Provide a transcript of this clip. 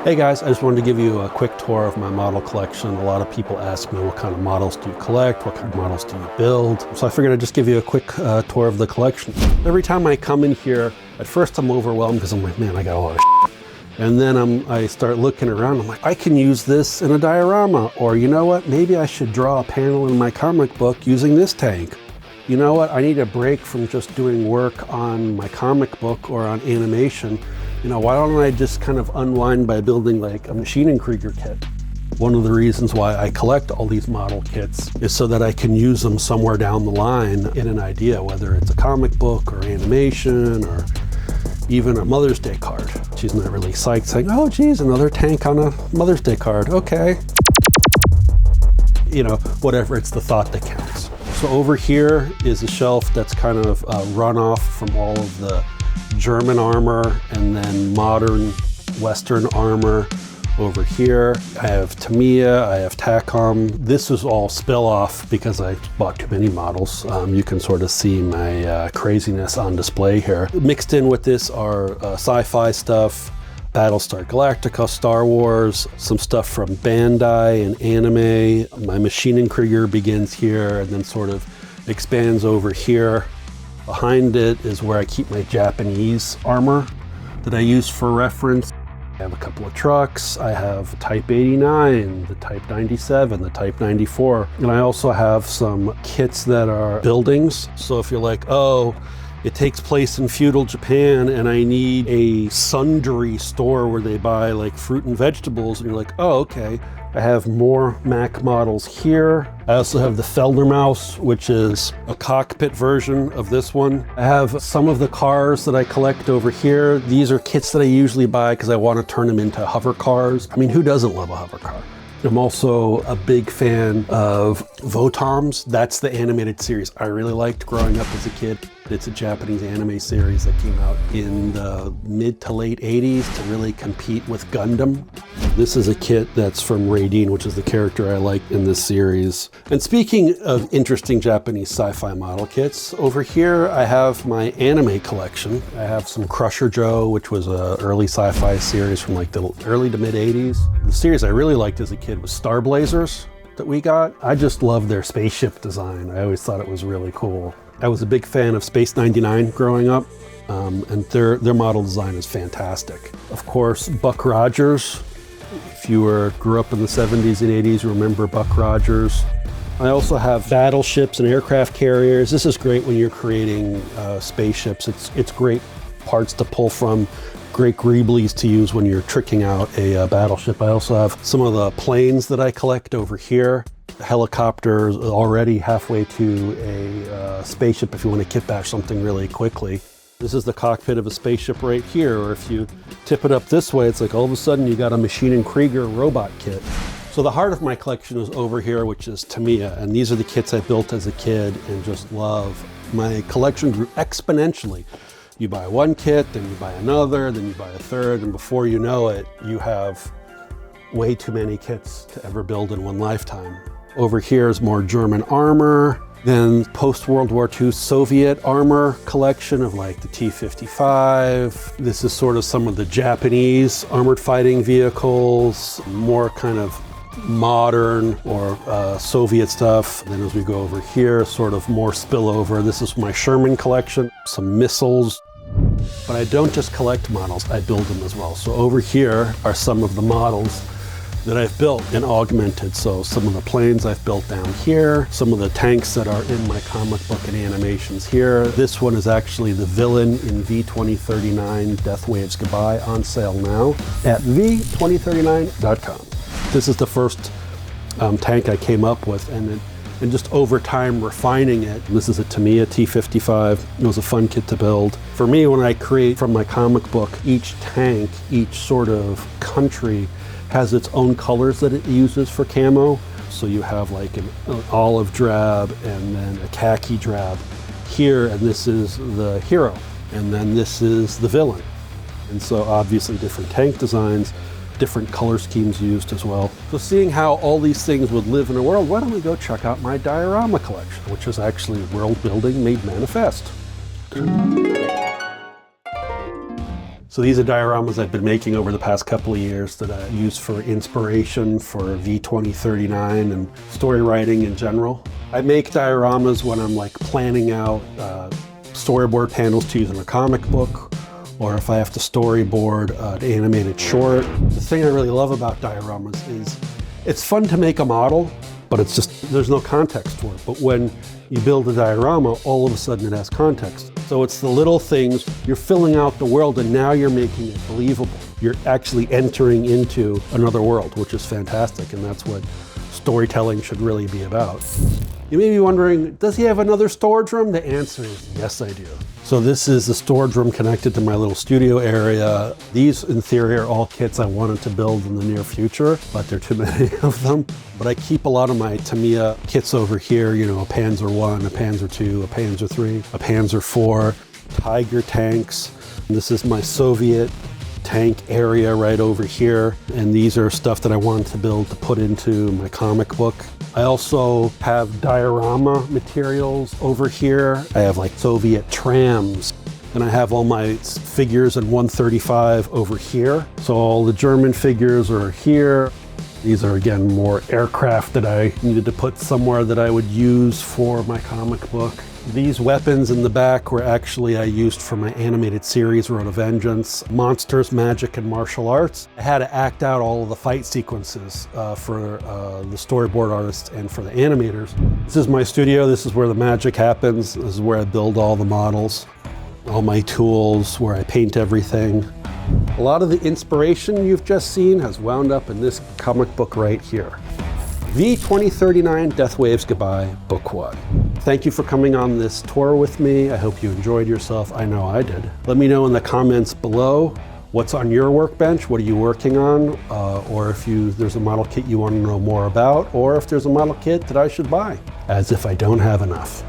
Hey guys, I just wanted to give you a quick tour of my model collection. A lot of people ask me, what kind of models do you collect? What kind of models do you build? So I figured I'd just give you a quick tour of the collection. Every time I come in here, at first I'm overwhelmed because I'm like, man, I got a lot of shit. And then I start looking around, I'm like, I can use this in a diorama. Or you know what, maybe I should draw a panel in my comic book using this tank. You know what, I need a break from just doing work on my comic book or on animation. You know, why don't I just kind of unwind by building like a Machine & Krieger kit? One of the reasons why I collect all these model kits is so that I can use them somewhere down the line in an idea, whether it's a comic book or animation or even a Mother's Day card. She's not really psyched, saying, oh geez, another tank on a Mother's Day card, okay. You know, whatever, it's the thought that counts. So over here is a shelf that's kind of run off from all of the German armor and then modern Western armor. Over here I have Tamiya, I have Takom. This is all spill off because I bought too many models. You can sort of see my craziness on display here. Mixed in with this are sci-fi stuff, Battlestar Galactica, Star Wars, some stuff from Bandai and anime. My Machine & Krieger begins here and then sort of expands over here. Behind it is where I keep my Japanese armor that I use for reference. I have a couple of trucks. I have Type 89, the Type 97, the Type 94. And I also have some kits that are buildings. So if you're like, oh, it takes place in feudal Japan and I need a sundry store where they buy like fruit and vegetables, and you're like, oh, okay. I have more Mac models here. I also have the Feldermaus, which is a cockpit version of this one. I have some of the cars that I collect over here. These are kits that I usually buy because I want to turn them into hover cars. I mean, who doesn't love a hover car? I'm also a big fan of Votoms. That's the animated series I really liked growing up as a kid. It's a Japanese anime series that came out in the mid to late 80s to really compete with Gundam. This is a kit that's from Raideen, which is the character I like in this series. And speaking of interesting Japanese sci-fi model kits, over here I have my anime collection. I have some Crusher Joe, which was an early sci-fi series from like the early to mid 80s. The series I really liked as a kid was Star Blazers that we got. I just loved their spaceship design. I always thought it was really cool. I was a big fan of Space 99 growing up, and their model design is fantastic. Of course, Buck Rogers. If you grew up in the 70s and 80s, remember Buck Rogers. I also have battleships and aircraft carriers. This is great when you're creating spaceships. It's great parts to pull from, great greeblies to use when you're tricking out a battleship. I also have some of the planes that I collect over here. The helicopter is already halfway to a spaceship if you want to kit bash something really quickly. This is the cockpit of a spaceship right here, or if you tip it up this way, it's like all of a sudden you got a Machine & Krieger robot kit. So the heart of my collection is over here, which is Tamiya, and these are the kits I built as a kid and just love. My collection grew exponentially. You buy one kit, then you buy another, then you buy a third, and before you know it, you have way too many kits to ever build in one lifetime. Over here is more German armor, then post-World War II Soviet armor collection of like the T-55. This is sort of some of the Japanese armored fighting vehicles, more kind of modern or Soviet stuff. Then as we go over here, sort of more spillover. This is my Sherman collection, some missiles. But I don't just collect models, I build them as well. So over here are some of the models that I've built and augmented. So some of the planes I've built down here, some of the tanks that are in my comic book and animations here. This one is actually the villain in V2039 Death Waves Goodbye, on sale now at v2039.com. This is the first tank I came up with, and just over time refining it. This is a Tamiya T-55. It was a fun kit to build. For me, when I create from my comic book, each tank, each sort of country has its own colors that it uses for camo. So you have like an olive drab and then a khaki drab here, and this is the hero, and then this is the villain. And so obviously different tank designs, different color schemes used as well. So seeing how all these things would live in a world, why don't we go check out my diorama collection, which is actually world building made manifest. So these are dioramas I've been making over the past couple of years that I use for inspiration for V2039 and story writing in general. I make dioramas when I'm like planning out storyboard panels to use in a comic book, or if I have to storyboard an animated short. The thing I really love about dioramas is it's fun to make a model, but it's just, there's no context for it. But when you build a diorama, all of a sudden it has context. So it's the little things, you're filling out the world and now you're making it believable. You're actually entering into another world, which is fantastic, and that's what storytelling should really be about. You may be wondering, does he have another storage room? The answer is yes, I do. So this is the storage room connected to my little studio area. These, in theory, are all kits I wanted to build in the near future, but there are too many of them. But I keep a lot of my Tamiya kits over here, you know, a Panzer I, a Panzer II, a Panzer III, a Panzer IV, Tiger tanks. And this is my Soviet tank area right over here. And these are stuff that I wanted to build to put into my comic book. I also have diorama materials over here. I have like Soviet trams. And I have all my figures in 135 over here. So all the German figures are here. These are, again, more aircraft that I needed to put somewhere that I would use for my comic book. These weapons in the back were actually I used for my animated series, Road of Vengeance, Monsters, Magic, and Martial Arts. I had to act out all of the fight sequences for the storyboard artists and for the animators. This is my studio. This is where the magic happens. This is where I build all the models, all my tools, where I paint everything. A lot of the inspiration you've just seen has wound up in this comic book right here. V2039 Death Waves Goodbye, Book 1. Thank you for coming on this tour with me. I hope you enjoyed yourself. I know I did. Let me know in the comments below what's on your workbench, what are you working on, or if there's a model kit you want to know more about, or if there's a model kit that I should buy, as if I don't have enough.